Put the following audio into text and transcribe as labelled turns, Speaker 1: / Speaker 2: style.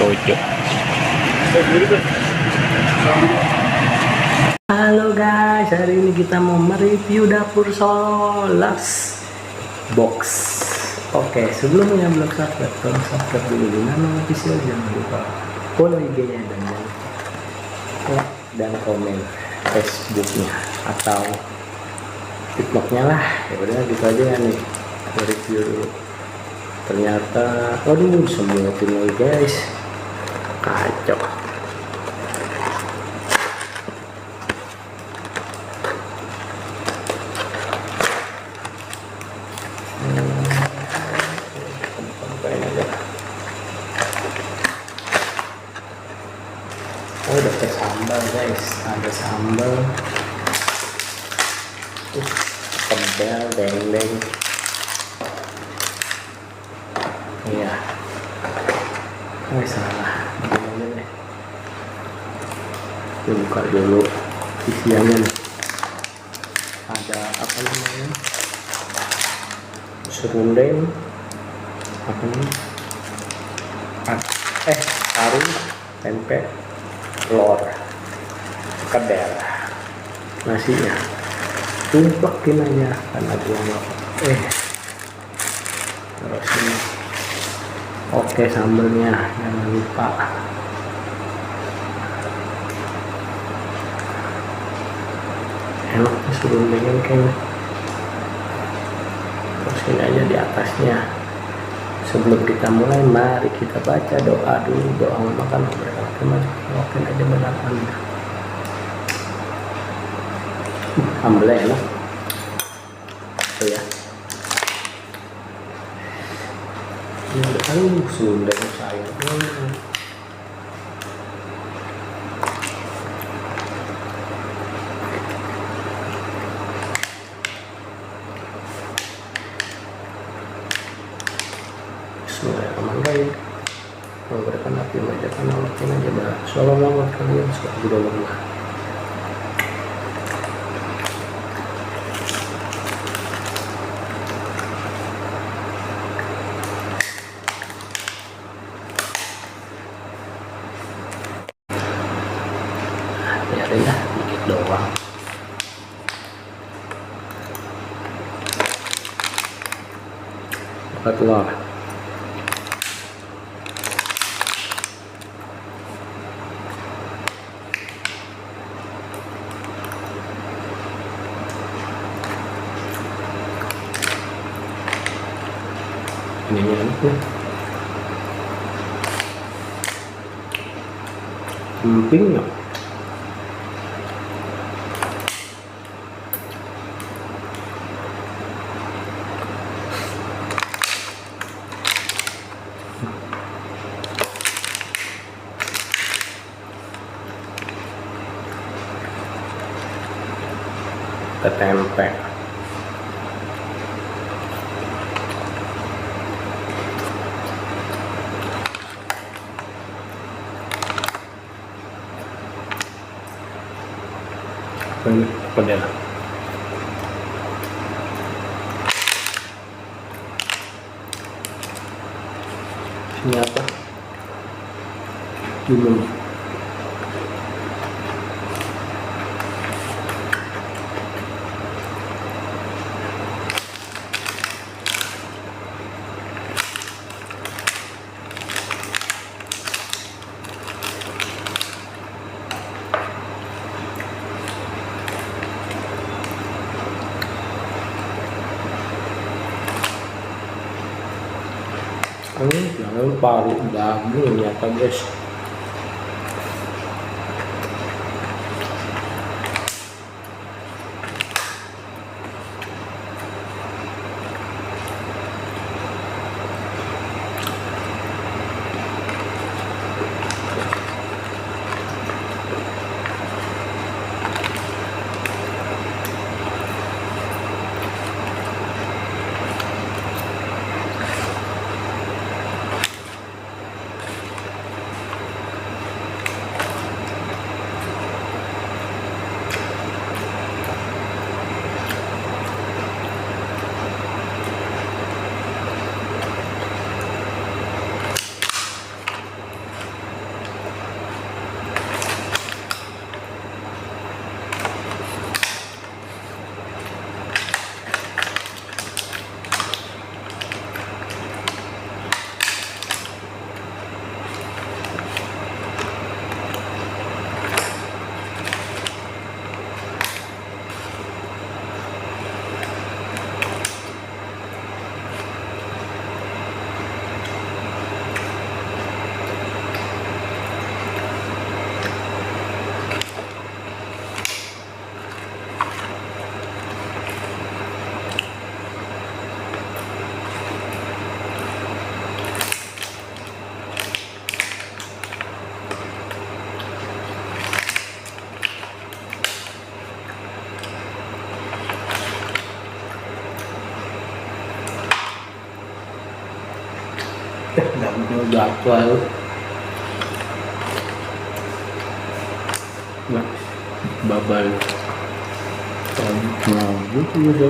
Speaker 1: pojok. Halo guys, hari ini kita mau mereview dapur Solas box. Oke, sebelumnya belum subscribe, tolong subscribe dulu di nama official, jangan lupa follow IG-nya dan jangan lupa like dan komen Facebook-nya atau TikTok-nya lah. Ya udah gitu aja ya nih, review dulu. Ternyata aduh semua tinggal guys, kacau. Oh, udah pakai sambal guys, ada sambal, pembel, dendeng, iya, salah, begini deh, buka dulu isiannya nih, ada apa namanya, serundeng, apa nih, tahu, tempe, telur, kedel, nasinya tumplakin aja karena gua nggak terus ini oke sambelnya jangan lupa, enak suruh dengan kayaknya. Terus ini aja di atasnya. Sebelum kita mulai, mari kita baca doa dulu. Doa makan berkah makan aja benar Anda. Sambelnya enak. Tuh ya. Ini sudah sayang. Bismillahirrahmanirrahim. Memberikan api majakan alakin aja bah. Shalom kalian sudah lama. Biarin lah, dikit doang. Buka telur. Ini enak nih, empingnya tempe. Ini pedel. Ini apa? Timun. Jangan paru daging nyata guys. Dami nyo dakwal. Babal. Buti mo siya.